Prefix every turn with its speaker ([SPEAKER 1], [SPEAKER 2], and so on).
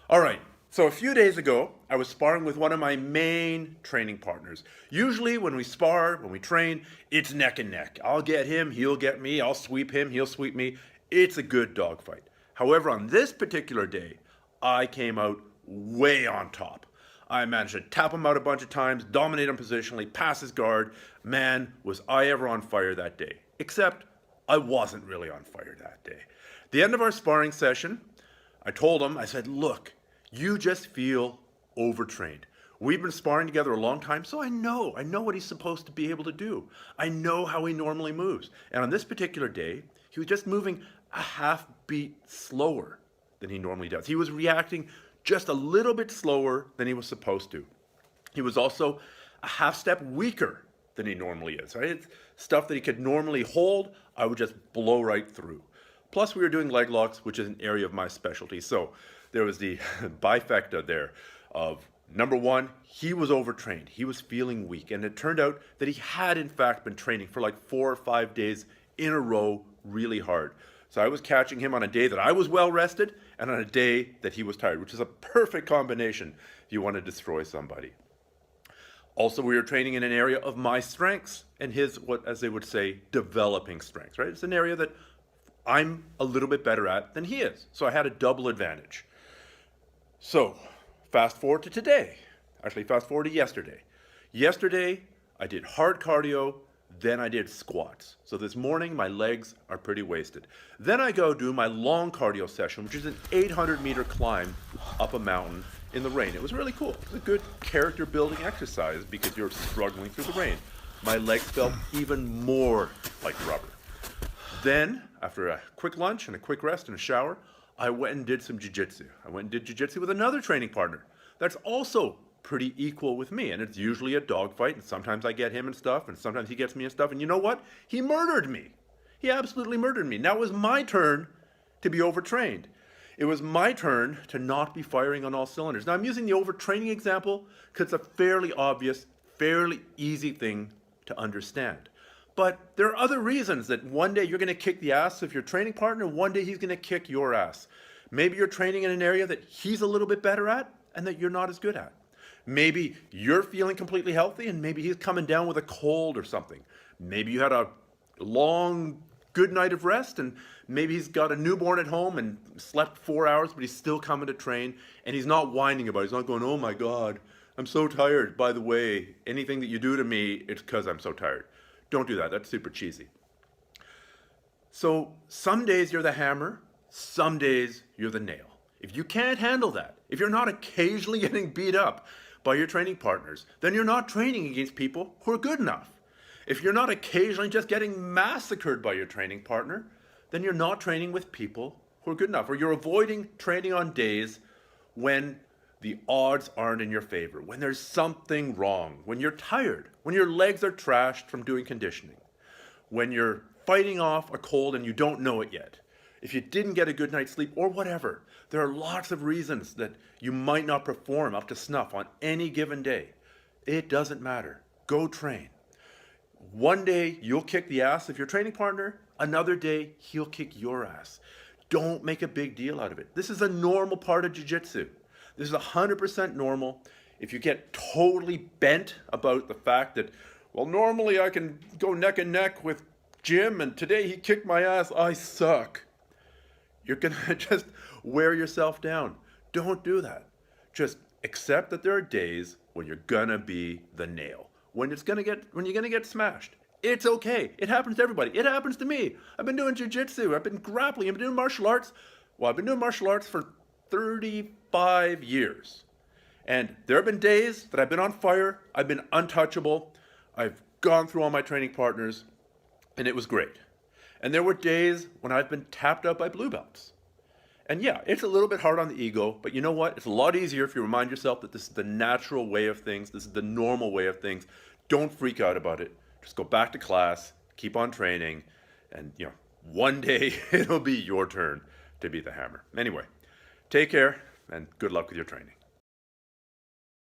[SPEAKER 1] All right, so a few days ago, I was sparring with one of my main training partners. Usually, when we spar, when we train, it's neck and neck. I'll get him, he'll get me, I'll sweep him, he'll sweep me. It's a good dogfight. However, on this particular day, I came out way on top. I managed to tap him out a bunch of times, dominate him positionally, pass his guard. Man, was I ever on fire that day. Except, I wasn't really on fire that day. The end of our sparring session, I told him, I said, look, you just feel overtrained. We've been sparring together a long time, so I know what he's supposed to be able to do. I know how he normally moves. And on this particular day, he was just moving a half beat slower than he normally does. He was reacting just a little bit slower than he was supposed to. He was also a half step weaker than he normally is. Right? It's stuff that he could normally hold, I would just blow right through. Plus, we were doing leg locks, which is an area of my specialty. So there was the bifecta there of number one, he was overtrained. He was feeling weak. And it turned out that he had, in fact, been training for like 4 or 5 days in a row really hard. So I was catching him on a day that I was well rested and on a day that he was tired, which is a perfect combination if you want to destroy somebody. Also, we were training in an area of my strengths and his, what as they would say, developing strengths, right? It's an area that I'm a little bit better at than he is. So I had a double advantage. So fast forward to today. Actually, fast forward to yesterday. Yesterday, I did hard cardio, then I did squats. So this morning, my legs are pretty wasted. Then I go do my long cardio session, which is an 800-meter climb up a mountain in the rain. It was really cool. It was a good character building exercise because you're struggling through the rain. My legs felt even more like rubber. Then, after a quick lunch and a quick rest and a shower, I went and did some jiu-jitsu. I went and did jiu-jitsu with another training partner that's also pretty equal with me. And it's usually a dogfight, and sometimes I get him and stuff, and sometimes he gets me and stuff. And you know what? He murdered me. He absolutely murdered me. Now it was my turn to be overtrained. It was my turn to not be firing on all cylinders. Now I'm using the overtraining example because it's a fairly obvious, fairly easy thing to understand. But there are other reasons that one day you're going to kick the ass of your training partner, one day he's going to kick your ass. Maybe you're training in an area that he's a little bit better at and that you're not as good at. Maybe you're feeling completely healthy and maybe he's coming down with a cold or something. Maybe you had a long, good night of rest and maybe he's got a newborn at home and slept 4 hours, but he's still coming to train and he's not whining about it. He's not going, oh my God, I'm so tired. By the way, anything that you do to me, it's because I'm so tired. Don't do that. That's super cheesy. So some days you're the hammer, some days you're the nail. If you can't handle that, if you're not occasionally getting beat up by your training partners, then you're not training against people who are good enough. If you're not occasionally just getting massacred by your training partner, then you're not training with people who are good enough, or you're avoiding training on days when the odds aren't in your favor, when there's something wrong, when you're tired, when your legs are trashed from doing conditioning, when you're fighting off a cold and you don't know it yet, if you didn't get a good night's sleep or whatever. There are lots of reasons that you might not perform up to snuff on any given day. It doesn't matter. Go train. One day you'll kick the ass of your training partner, another day he'll kick your ass. Don't make a big deal out of it. This is a normal part of jiu-jitsu. This is 100% normal. If you get totally bent about the fact that, well, normally I can go neck and neck with Jim and today he kicked my ass, I suck. You're gonna just wear yourself down. Don't do that. Just accept that there are days when you're gonna be the nail. When you're gonna get smashed. It's okay. It happens to everybody. It happens to me. I've been doing jiu-jitsu. I've been grappling. I've been doing martial arts. Well, I've been doing martial arts for 35 years. And there have been days that I've been on fire. I've been untouchable. I've gone through all my training partners, and it was great. And there were days when I've been tapped out by blue belts. And yeah, it's a little bit hard on the ego, but you know what? It's a lot easier if you remind yourself that this is the natural way of things. This is the normal way of things. Don't freak out about it. Just go back to class, keep on training, and one day it'll be your turn to be the hammer. Anyway, take care and good luck with your training.